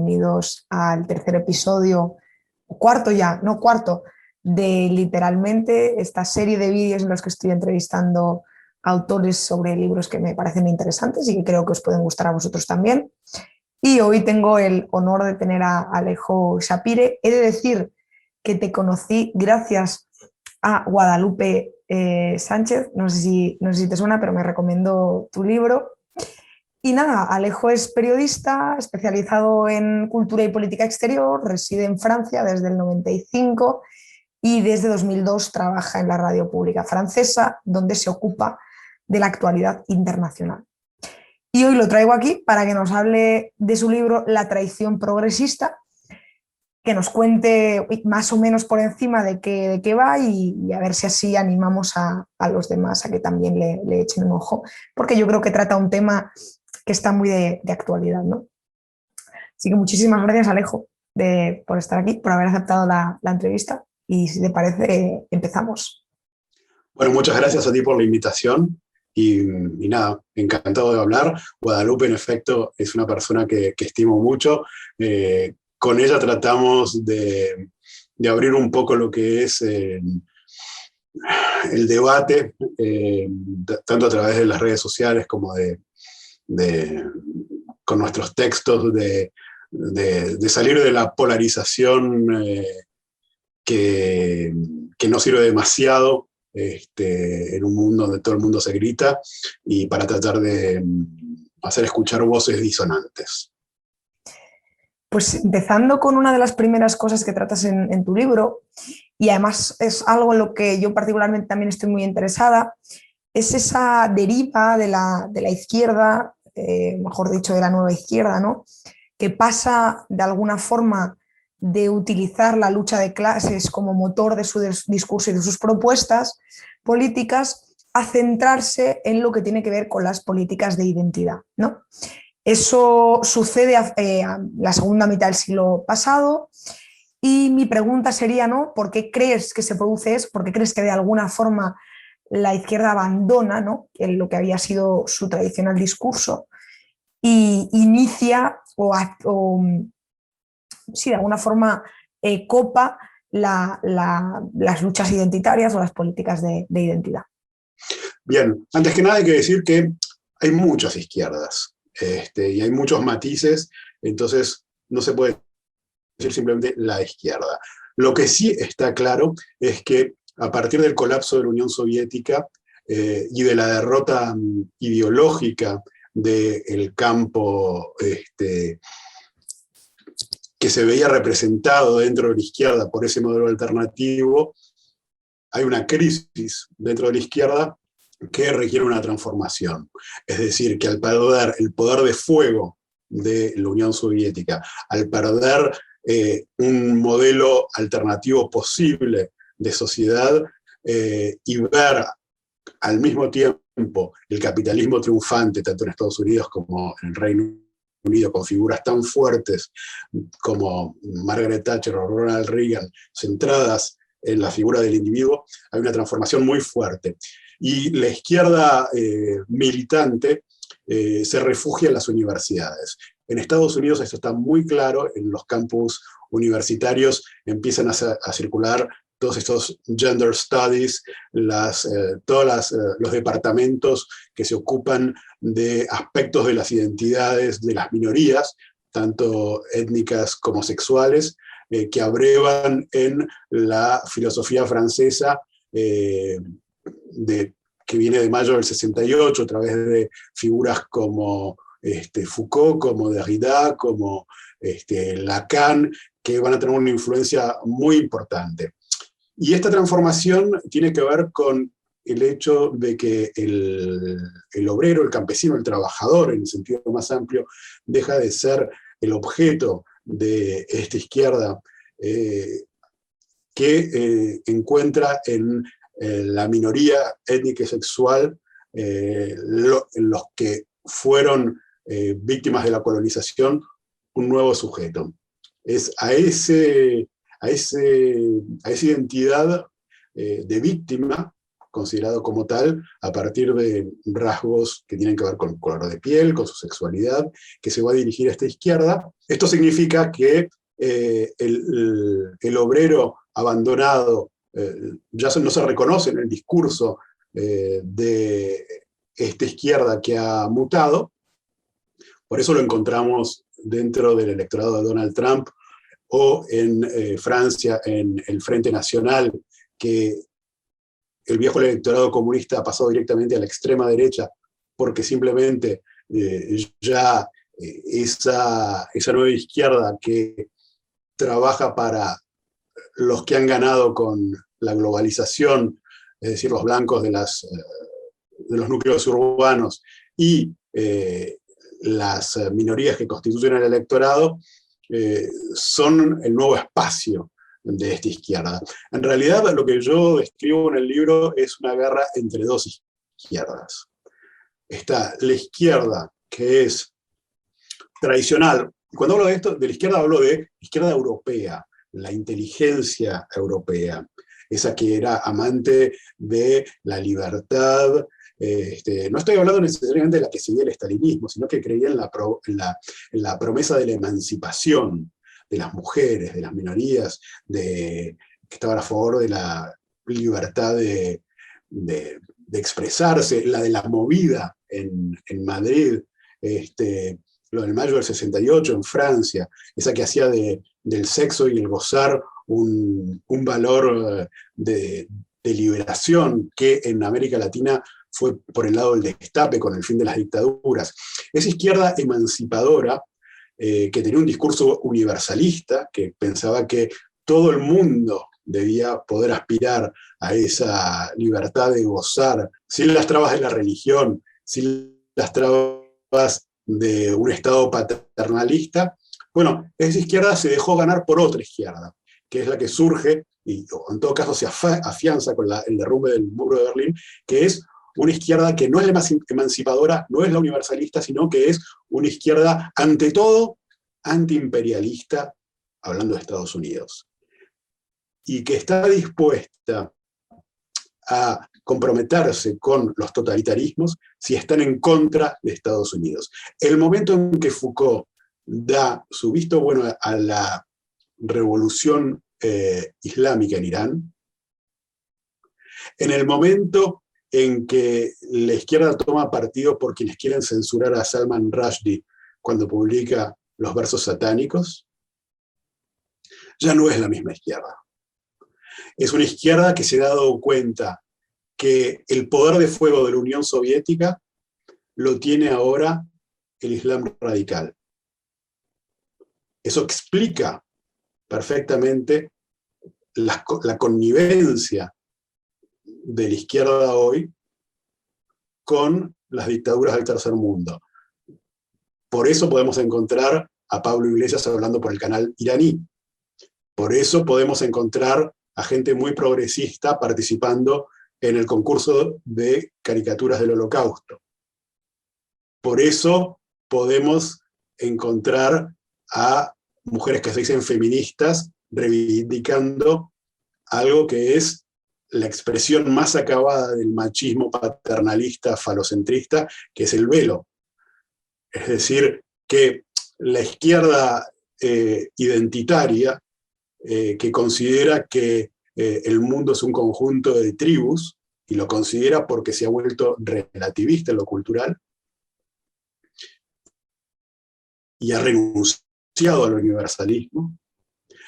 bienvenidos al tercer episodio, cuarto ya, no cuarto, de literalmente esta serie de vídeos en los que estoy entrevistando autores sobre libros que me parecen interesantes y que creo que os pueden gustar a vosotros también. Y hoy tengo el honor de tener a Alejo Sapire. He de decir que te conocí gracias a Guadalupe Sánchez, no sé si te suena, pero me recomendó tu libro. Y nada, Alejo es periodista especializado en cultura y política exterior, reside en Francia desde el 95 y desde 2002 trabaja en la radio pública francesa, donde se ocupa de la actualidad internacional. Y hoy lo traigo aquí para que nos hable de su libro La traición progresista, que nos cuente más o menos por encima de qué va y a ver si así animamos a los demás a que también le echen un ojo, porque yo creo que trata un tema que está muy de actualidad, ¿no? Así que muchísimas gracias, Alejo, por estar aquí, por haber aceptado la entrevista y si te parece, empezamos. Bueno, muchas gracias a ti por la invitación y nada, encantado de hablar. Guadalupe, en efecto, es una persona que estimo mucho. Con ella tratamos de abrir un poco lo que es el debate, tanto a través de las redes sociales como con nuestros textos, de salir de la polarización que no sirve demasiado en un mundo donde todo el mundo se grita, y para tratar de hacer escuchar voces disonantes. Pues empezando con una de las primeras cosas que tratas en tu libro, y además es algo en lo que yo particularmente también estoy muy interesada, es esa deriva de la izquierda, mejor dicho, de la nueva izquierda, ¿no? Que pasa de alguna forma de utilizar la lucha de clases como motor de su discurso y de sus propuestas políticas a centrarse en lo que tiene que ver con las políticas de identidad, ¿no? Eso sucede a la segunda mitad del siglo pasado y mi pregunta sería, ¿no? ¿Por qué crees que se produce eso? ¿Por qué crees que de alguna forma la izquierda abandona, ¿no?, lo que había sido su tradicional discurso y inicia sí, de alguna forma copa las luchas identitarias o las políticas de identidad? Bien, antes que nada hay que decir que hay muchas izquierdas y hay muchos matices, entonces no se puede decir simplemente la izquierda. Lo que sí está claro es que a partir del colapso de la Unión Soviética y de la derrota ideológica del campo que se veía representado dentro de la izquierda por ese modelo alternativo, hay una crisis dentro de la izquierda que requiere una transformación. Es decir, que al perder el poder de fuego de la Unión Soviética, al perder un modelo alternativo posible de sociedad y ver al mismo tiempo el capitalismo triunfante, tanto en Estados Unidos como en el Reino Unido, con figuras tan fuertes como Margaret Thatcher o Ronald Reagan, centradas en la figura del individuo, hay una transformación muy fuerte. Y la izquierda militante se refugia en las universidades. En Estados Unidos esto está muy claro, en los campus universitarios empiezan a circular todos estos gender studies, todos los departamentos que se ocupan de aspectos de las identidades de las minorías, tanto étnicas como sexuales, que abrevan en la filosofía francesa que viene de mayo del 68, a través de figuras como Foucault, como Derrida, como Lacan, que van a tener una influencia muy importante. Y esta transformación tiene que ver con el hecho de que el obrero, el campesino, el trabajador, en el sentido más amplio, deja de ser el objeto de esta izquierda que encuentra en la minoría étnica y sexual, los que fueron víctimas de la colonización, un nuevo sujeto. Es a esa identidad de víctima considerado como tal a partir de rasgos que tienen que ver con el color de piel, con su sexualidad, que se va a dirigir a esta izquierda. Esto significa que el obrero abandonado ya no se reconoce en el discurso de esta izquierda que ha mutado. Por eso lo encontramos dentro del electorado de Donald Trump, o en Francia, en el Frente Nacional, que el viejo electorado comunista ha pasado directamente a la extrema derecha, porque simplemente esa nueva izquierda que trabaja para los que han ganado con la globalización, es decir, los blancos de los núcleos urbanos y las minorías que constituyen el electorado, son el nuevo espacio de esta izquierda. En realidad, lo que yo describo en el libro es una guerra entre dos izquierdas. Está la izquierda, que es tradicional. Cuando hablo de esto, de la izquierda, hablo de izquierda europea, la inteligencia europea, esa que era amante de la libertad. No estoy hablando necesariamente de la que seguía el estalinismo, sino que creía en la promesa de la emancipación de las mujeres, de las minorías, que estaban a favor de la libertad de expresarse, la de la movida en Madrid, lo del mayo del 68 en Francia, esa que hacía del sexo y el gozar un valor de liberación, que en América Latina fue por el lado del destape con el fin de las dictaduras. Esa izquierda emancipadora, que tenía un discurso universalista, que pensaba que todo el mundo debía poder aspirar a esa libertad de gozar, sin las trabas de la religión, sin las trabas de un Estado paternalista. Bueno, esa izquierda se dejó ganar por otra izquierda, que es la que surge, y en todo caso se afianza con el derrumbe del muro de Berlín, que es una izquierda que no es la emancipadora, no es la universalista, sino que es una izquierda, ante todo, antiimperialista, hablando de Estados Unidos, y que está dispuesta a comprometerse con los totalitarismos si están en contra de Estados Unidos. El momento en que Foucault da su visto bueno a la revolución islámica en Irán, en el momento en que la izquierda toma partido por quienes quieren censurar a Salman Rushdie cuando publica los versos satánicos, ya no es la misma izquierda. Es una izquierda que se ha dado cuenta que el poder de fuego de la Unión Soviética lo tiene ahora el Islam radical. Eso explica perfectamente la connivencia de la izquierda hoy con las dictaduras del tercer mundo. Por eso podemos encontrar a Pablo Iglesias hablando por el canal iraní. Por eso podemos encontrar a gente muy progresista participando en el concurso de caricaturas del Holocausto. Por eso podemos encontrar a mujeres que se dicen feministas reivindicando algo que es la expresión más acabada del machismo paternalista, falocentrista, que es el velo. Es decir, que la izquierda identitaria, que considera que el mundo es un conjunto de tribus, y lo considera porque se ha vuelto relativista en lo cultural, y ha renunciado al universalismo,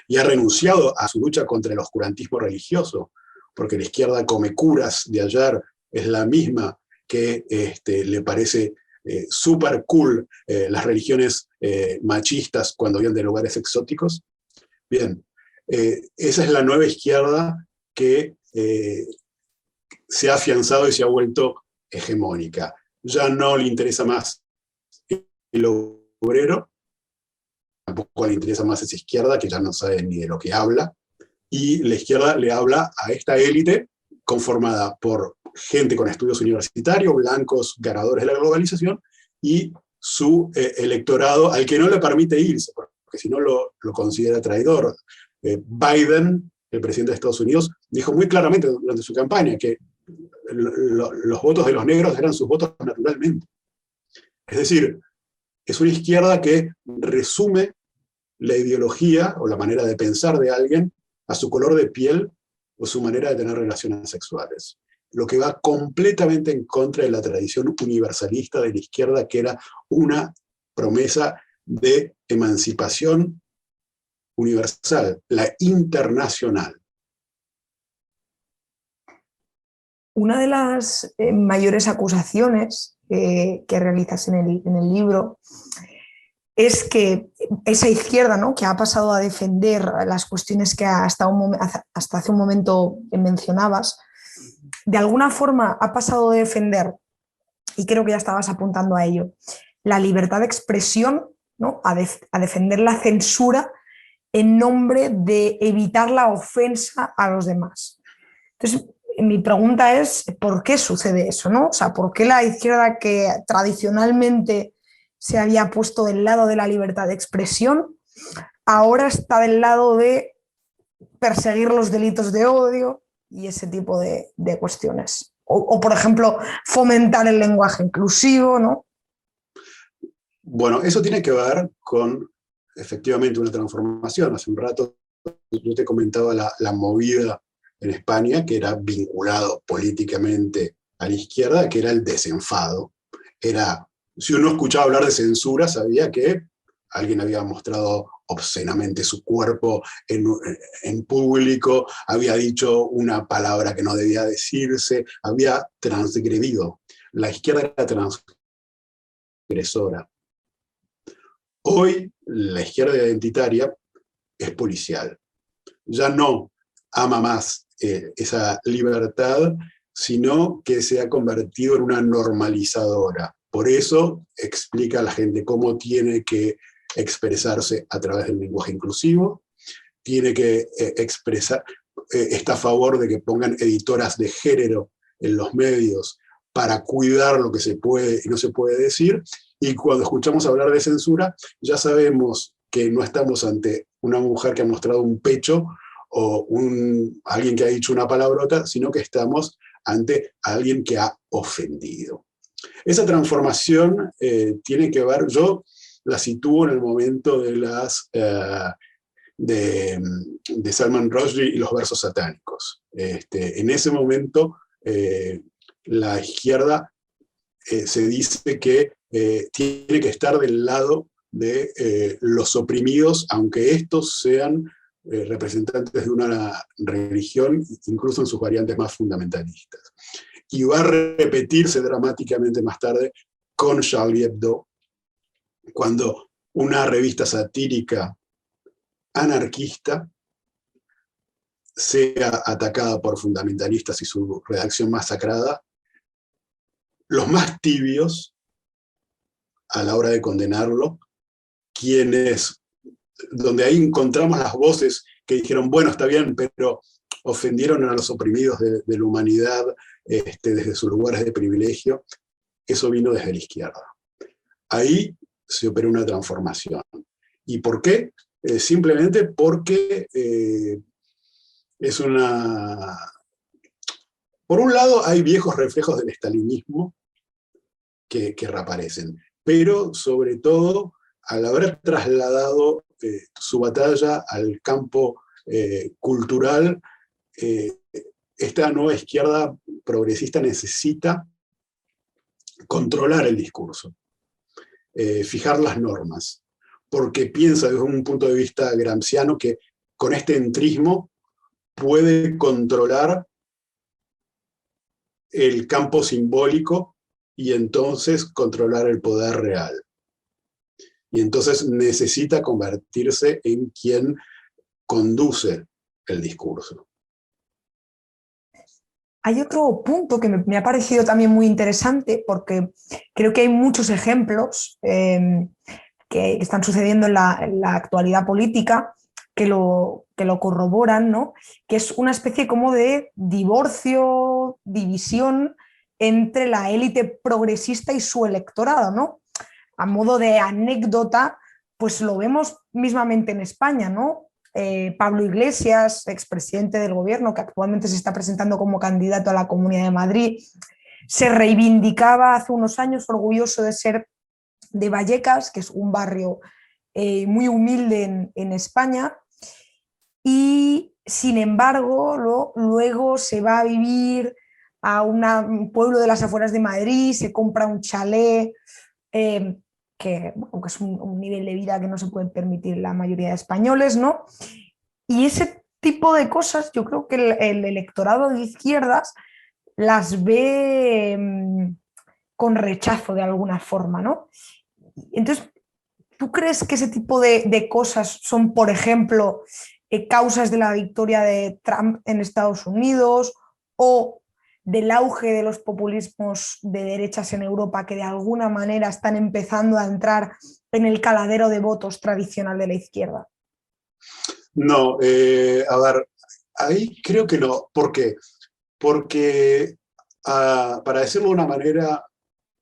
y ha renunciado a su lucha contra el oscurantismo religioso, porque la izquierda come curas de ayer es la misma que le parece súper cool las religiones machistas cuando vienen de lugares exóticos. Bien, esa es la nueva izquierda que se ha afianzado y se ha vuelto hegemónica. Ya no le interesa más el obrero, tampoco le interesa más esa izquierda que ya no sabe ni de lo que habla, y la izquierda le habla a esta élite conformada por gente con estudios universitarios, blancos ganadores de la globalización, y su electorado al que no le permite irse, porque si no lo considera traidor. Biden, el presidente de Estados Unidos, dijo muy claramente durante su campaña que los votos de los negros eran sus votos naturalmente. Es decir, es una izquierda que resume la ideología o la manera de pensar de alguien a su color de piel o su manera de tener relaciones sexuales. Lo que va completamente en contra de la tradición universalista de la izquierda, que era una promesa de emancipación universal, la internacional. Una de las mayores acusaciones que realizas en el libro es que esa izquierda, ¿no?, que ha pasado a defender las cuestiones que hasta hace un momento mencionabas, de alguna forma ha pasado a defender, y creo que ya estabas apuntando a ello, la libertad de expresión, ¿no?, a defender la censura en nombre de evitar la ofensa a los demás. Entonces, mi pregunta es, ¿por qué sucede eso, ¿no? O sea, ¿por qué la izquierda, que tradicionalmente se había puesto del lado de la libertad de expresión, ahora está del lado de perseguir los delitos de odio y ese tipo de cuestiones? O, por ejemplo, fomentar el lenguaje inclusivo, ¿no? Bueno, eso tiene que ver con, efectivamente, una transformación. Hace un rato yo te comentaba la movida en España, que era vinculado políticamente a la izquierda, que era el desenfado. Si uno escuchaba hablar de censura, sabía que alguien había mostrado obscenamente su cuerpo en público, había dicho una palabra que no debía decirse, había transgredido. La izquierda era transgresora. Hoy la izquierda identitaria es policial. Ya no ama más esa libertad, sino que se ha convertido en una normalizadora. Por eso explica a la gente cómo tiene que expresarse a través del lenguaje inclusivo, tiene que expresar, está a favor de que pongan editoras de género en los medios para cuidar lo que se puede y no se puede decir, y cuando escuchamos hablar de censura, ya sabemos que no estamos ante una mujer que ha mostrado un pecho o alguien que ha dicho una palabrota, sino que estamos ante alguien que ha ofendido. Esa transformación tiene que ver, yo la sitúo en el momento de Salman Rushdie y los versos satánicos. En ese momento, la izquierda se dice que tiene que estar del lado de los oprimidos, aunque estos sean representantes de una religión, incluso en sus variantes más fundamentalistas. Y va a repetirse dramáticamente más tarde con Charlie Hebdo, cuando una revista satírica anarquista sea atacada por fundamentalistas y su redacción masacrada. Los más tibios, a la hora de condenarlo, donde ahí encontramos las voces que dijeron, bueno, está bien, pero ofendieron a los oprimidos de la humanidad desde sus lugares de privilegio, eso vino desde la izquierda. Ahí se operó una transformación. ¿Y por qué? Simplemente porque por un lado hay viejos reflejos del estalinismo que reaparecen, pero sobre todo al haber trasladado su batalla al campo cultural, esta nueva izquierda progresista necesita controlar el discurso, fijar las normas, porque piensa desde un punto de vista gramsciano que con este entrismo puede controlar el campo simbólico y entonces controlar el poder real. Y entonces necesita convertirse en quien conduce el discurso. Hay otro punto que me ha parecido también muy interesante, porque creo que hay muchos ejemplos que están sucediendo en la actualidad política que lo corroboran, ¿no? Que es una especie como de divorcio, división entre la élite progresista y su electorado, ¿no? A modo de anécdota, pues lo vemos mismamente en España, ¿no? Pablo Iglesias, expresidente del gobierno, que actualmente se está presentando como candidato a la Comunidad de Madrid, se reivindicaba hace unos años orgulloso de ser de Vallecas, que es un barrio muy humilde en España, y sin embargo luego se va a vivir a un pueblo de las afueras de Madrid, se compra un chalet, que aunque es un nivel de vida que no se puede permitir la mayoría de españoles, ¿no? Y ese tipo de cosas yo creo que el electorado de izquierdas las ve con rechazo de alguna forma, ¿no? Entonces, ¿tú crees que ese tipo de cosas son, por ejemplo, causas de la victoria de Trump en Estados Unidos o del auge de los populismos de derechas en Europa que de alguna manera están empezando a entrar en el caladero de votos tradicional de la izquierda? No, a ver, ahí creo que no. ¿Por qué? Porque, para decirlo de una manera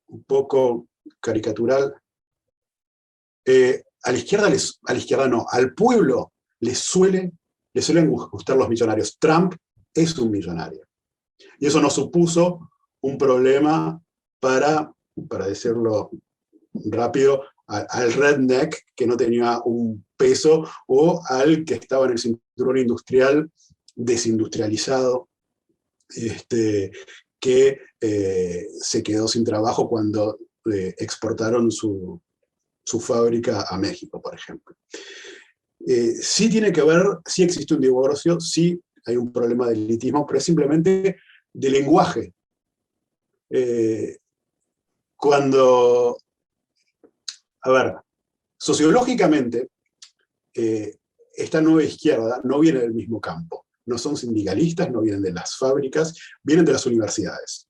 un poco caricatural, a la izquierda no, al pueblo le suelen gustar los millonarios. Trump es un millonario. Y eso no supuso un problema para decirlo rápido, al redneck que no tenía un peso o al que estaba en el cinturón industrial desindustrializado, que se quedó sin trabajo cuando exportaron su fábrica a México, por ejemplo. Sí tiene que ver, sí existe un divorcio, sí hay un problema de elitismo, pero es simplemente de lenguaje. Cuando, a ver, sociológicamente, esta nueva izquierda no viene del mismo campo. No son sindicalistas, no vienen de las fábricas, vienen de las universidades.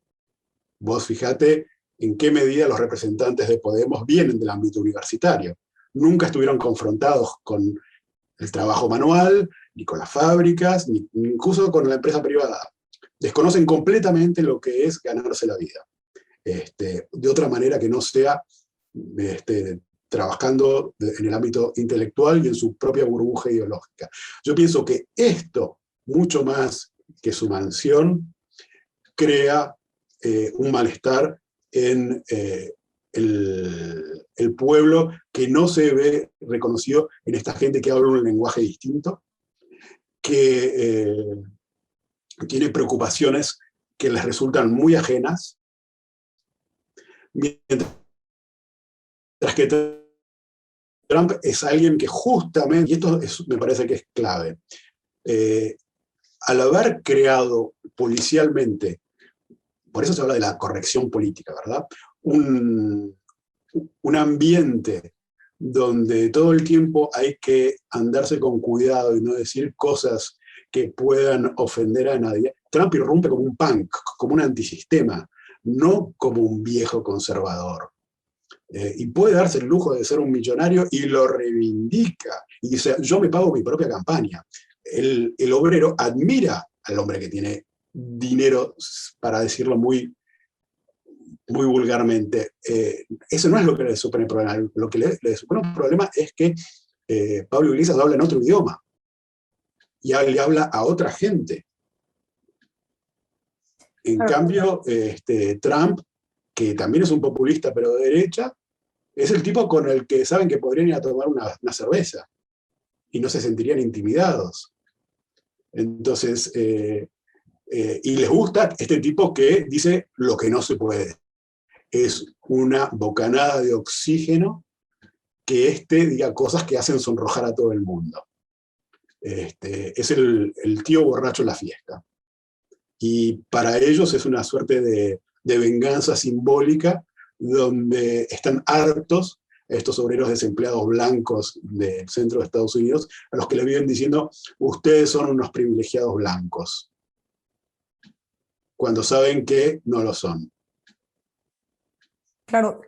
Vos fijate en qué medida los representantes de Podemos vienen del ámbito universitario. Nunca estuvieron confrontados con el trabajo manual, ni con las fábricas, ni incluso con la empresa privada. Desconocen completamente lo que es ganarse la vida. De otra manera que no sea trabajando en el ámbito intelectual y en su propia burbuja ideológica. Yo pienso que esto, mucho más que su mansión, crea un malestar en el pueblo que no se ve reconocido en esta gente que habla un lenguaje distinto, que tiene preocupaciones que les resultan muy ajenas, mientras que Trump es alguien que justamente, y esto me parece que es clave, al haber creado policialmente, por eso se habla de la corrección política, ¿verdad? Un ambiente donde todo el tiempo hay que andarse con cuidado y no decir cosas que puedan ofender a nadie. Trump irrumpe como un punk, como un antisistema, no como un viejo conservador. Y puede darse el lujo de ser un millonario y lo reivindica. Y dice, yo me pago mi propia campaña. El obrero admira al hombre que tiene dinero, para decirlo muy, muy vulgarmente. Eso no es lo que le supone el problema. Lo que le supone un problema es que Pablo Iglesias habla en otro idioma y le habla a otra gente. En cambio, Trump, que también es un populista pero de derecha, es el tipo con el que saben que podrían ir a tomar una cerveza y no se sentirían intimidados. Entonces, y les gusta este tipo que dice lo que no se puede. Es una bocanada de oxígeno que diga cosas que hacen sonrojar a todo el mundo. Es el tío borracho en la fiesta. Y para ellos es una suerte de venganza simbólica donde están hartos estos obreros desempleados blancos del centro de Estados Unidos, a los que le viven diciendo, ustedes son unos privilegiados blancos, cuando saben que no lo son. Claro,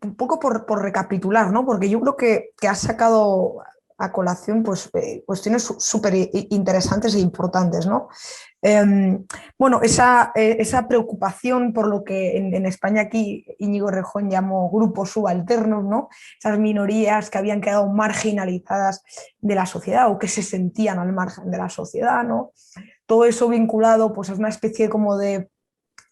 un poco por recapitular, ¿no? Porque yo creo que has sacado a colación pues, cuestiones súper interesantes e importantes, ¿no? Bueno, esa preocupación por lo que en España aquí Íñigo Errejón llamó grupos subalternos, ¿no? Esas minorías que habían quedado marginalizadas de la sociedad o que se sentían al margen de la sociedad, ¿no? Todo eso vinculado pues, a una especie como de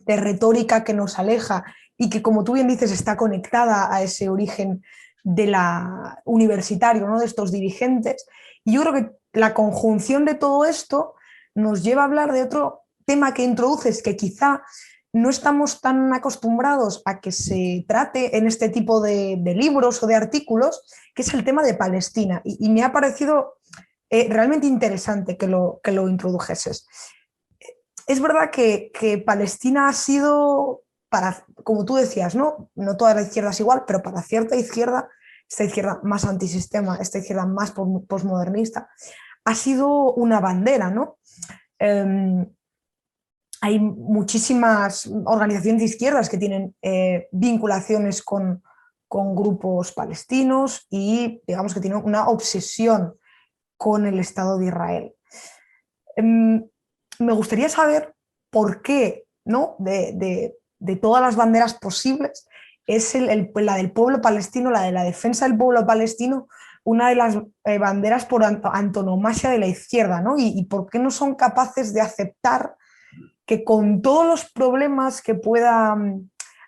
retórica que nos aleja y que, como tú bien dices, está conectada a ese origen de la universitario, ¿no? De estos dirigentes. Y yo creo que la conjunción de todo esto nos lleva a hablar de otro tema que introduces, que quizá no estamos tan acostumbrados a que se trate en este tipo de libros o de artículos, que es el tema de Palestina. Y me ha parecido realmente interesante que lo introdujeses. Es verdad que Palestina ha sido, como tú decías, no toda la izquierda es igual, pero para cierta izquierda, esta izquierda más antisistema, esta izquierda más posmodernista, ha sido una bandera, ¿no? Hay muchísimas organizaciones de izquierdas que tienen vinculaciones con grupos palestinos y digamos que tienen una obsesión con el Estado de Israel. Me gustaría saber por qué, ¿no? de todas las banderas posibles, es la del pueblo palestino, la de la defensa del pueblo palestino, una de las banderas por antonomasia de la izquierda, ¿no? Y por qué no son capaces de aceptar que con todos los problemas que pueda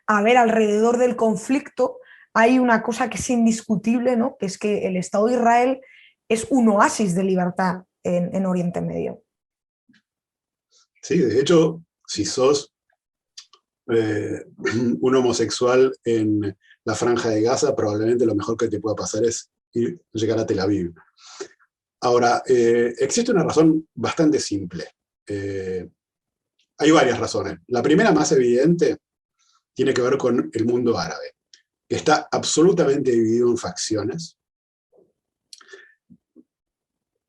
haber alrededor del conflicto, hay una cosa que es indiscutible, ¿no? Que es que el Estado de Israel es un oasis de libertad en Oriente Medio. Sí, de hecho, si sos un homosexual en la Franja de Gaza, probablemente lo mejor que te pueda pasar es llegar a Tel Aviv. Ahora, existe una razón bastante simple. Hay varias razones. La primera, más evidente, tiene que ver con el mundo árabe, que está absolutamente dividido en facciones.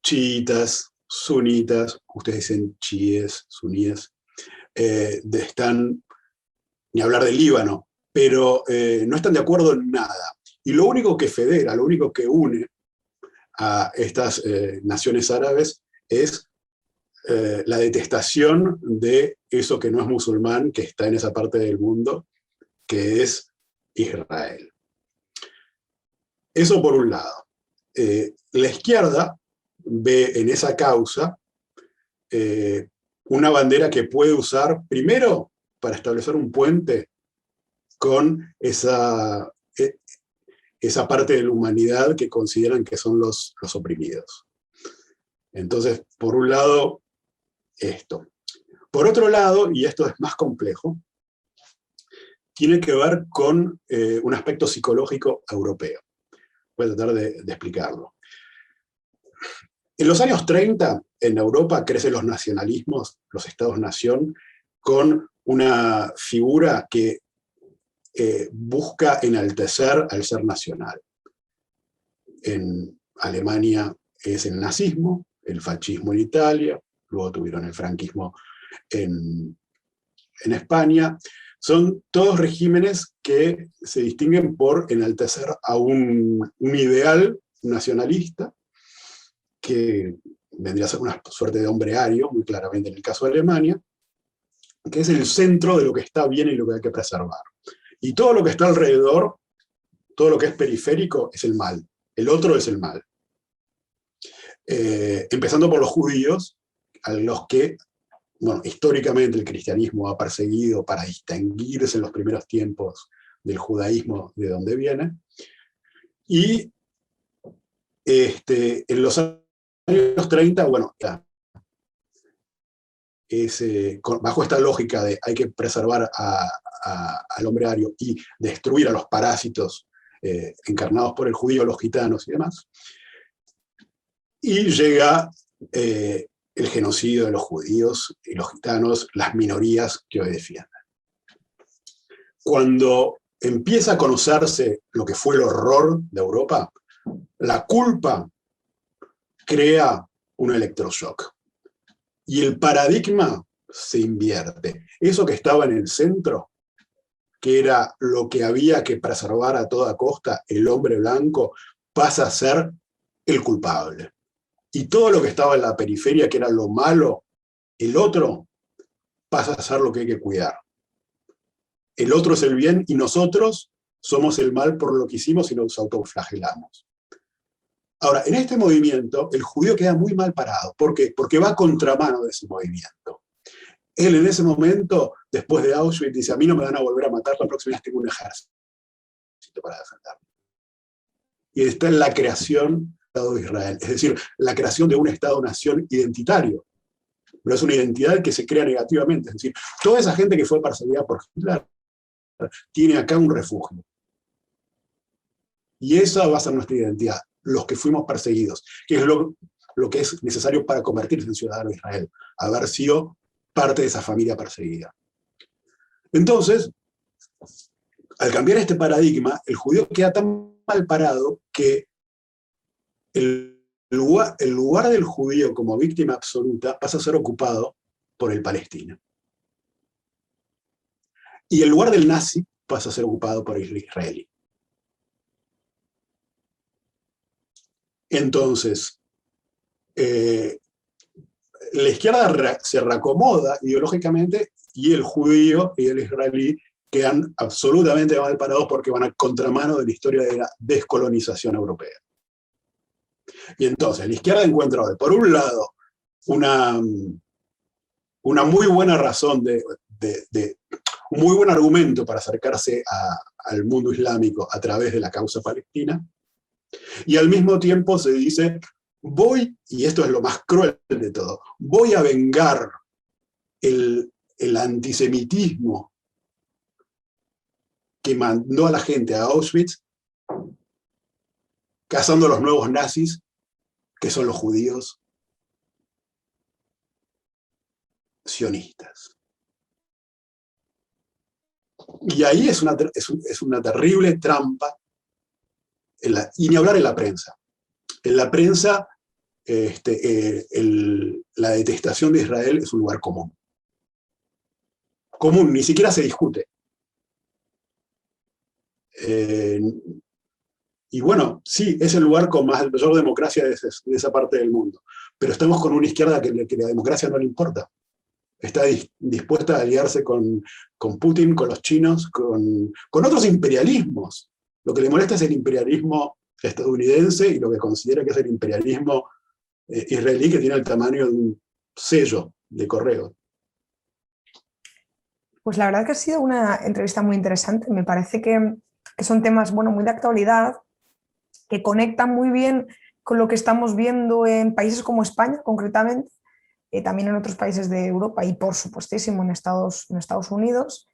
Chiitas, sunitas, ustedes dicen chiíes, suníes, están, ni hablar del Líbano, pero no están de acuerdo en nada. Y lo único que federa, lo único que une a estas naciones árabes es la detestación de eso que no es musulmán, que está en esa parte del mundo, que es Israel. Eso por un lado. La izquierda ve en esa causa una bandera que puede usar primero para establecer un puente con esa parte de la humanidad que consideran que son los oprimidos. Entonces, por un lado, esto. Por otro lado, y esto es más complejo, tiene que ver con un aspecto psicológico europeo. Voy a tratar de explicarlo. En los años 30, en Europa crecen los nacionalismos, los estados-nación, con una figura que busca enaltecer al ser nacional. En Alemania es el nazismo, el fascismo en Italia, luego tuvieron el franquismo en España. Son todos regímenes que se distinguen por enaltecer a un ideal nacionalista, que vendría a ser una suerte de hombre ario, muy claramente en el caso de Alemania, que es el centro de lo que está bien y lo que hay que preservar. Y todo lo que está alrededor, todo lo que es periférico, es el mal. El otro es el mal. Empezando por los judíos, a los que, bueno, históricamente el cristianismo ha perseguido para distinguirse en los primeros tiempos del judaísmo de donde viene. Y en los años 30, bueno, bajo esta lógica de hay que preservar al hombre ario y destruir a los parásitos encarnados por el judío, los gitanos y demás, y llega el genocidio de los judíos y los gitanos, las minorías que hoy defienden. Cuando empieza a conocerse lo que fue el horror de Europa, la culpa crea un electroshock. Y el paradigma se invierte. Eso que estaba en el centro, que era lo que había que preservar a toda costa, el hombre blanco, pasa a ser el culpable. Y todo lo que estaba en la periferia, que era lo malo, el otro, pasa a ser lo que hay que cuidar. El otro es el bien y nosotros somos el mal por lo que hicimos y nos autoflagelamos. Ahora, en este movimiento, el judío queda muy mal parado. ¿Por qué? Porque va a contramano de ese movimiento. Él en ese momento, después de Auschwitz, dice, a mí no me van a volver a matar, la próxima vez tengo un ejército para defenderme. Y está en la creación del Estado de Israel, es decir, la creación de un Estado-nación identitario. Pero es una identidad que se crea negativamente, es decir, toda esa gente que fue perseguida por Hitler tiene acá un refugio. Y esa va a ser nuestra identidad, los que fuimos perseguidos, que es lo que es necesario para convertirse en ciudadano de Israel, haber sido parte de esa familia perseguida. Entonces, al cambiar este paradigma, el judío queda tan mal parado que el lugar del judío como víctima absoluta pasa a ser ocupado por el palestino. Y el lugar del nazi pasa a ser ocupado por el israelí. Entonces, la izquierda se reacomoda ideológicamente y el judío y el israelí quedan absolutamente mal parados porque van a contramano de la historia de la descolonización europea. Y entonces la izquierda encuentra hoy, por un lado, una muy buena razón, un muy buen argumento para acercarse al mundo islámico a través de la causa palestina, y al mismo tiempo se dice, y esto es lo más cruel de todo, voy a vengar el antisemitismo que mandó a la gente a Auschwitz, cazando a los nuevos nazis, que son los judíos sionistas. Y ahí es una terrible trampa, y ni hablar en la prensa. En la prensa, la detestación de Israel es un lugar común. Común, ni siquiera se discute. Y bueno, sí, es el lugar con mayor democracia de esa parte del mundo. Pero estamos con una izquierda que la democracia no le importa. Está dispuesta a aliarse con Putin, con los chinos, con otros imperialismos. Lo que le molesta es el imperialismo estadounidense y lo que considera que es el imperialismo israelí, que tiene el tamaño de un sello de correo. Pues la verdad que ha sido una entrevista muy interesante. Me parece que son temas, bueno, muy de actualidad, que conectan muy bien con lo que estamos viendo en países como España, concretamente, también en otros países de Europa y, por supuestísimo, en Estados Unidos.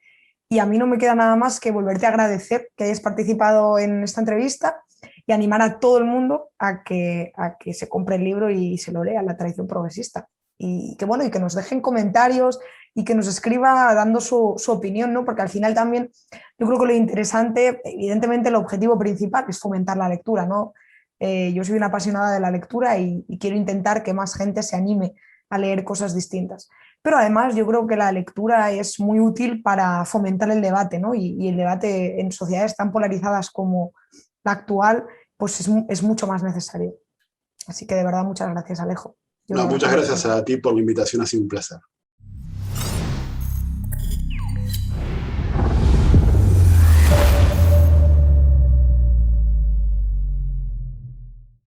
Y a mí no me queda nada más que volverte a agradecer que hayas participado en esta entrevista y animar a todo el mundo a que se compre el libro y se lo lea, La tradición progresista. Y que, bueno, y que nos dejen comentarios y que nos escriba dando su opinión, ¿no? Porque al final también yo creo que lo interesante, evidentemente el objetivo principal es fomentar la lectura, ¿no? Yo soy una apasionada de la lectura y quiero intentar que más gente se anime a leer cosas distintas. Pero además yo creo que la lectura es muy útil para fomentar el debate, ¿no? Y el debate en sociedades tan polarizadas como la actual, pues es mucho más necesario. Así que de verdad muchas gracias, Alejo. No, muchas gracias a ti por la invitación, ha sido un placer.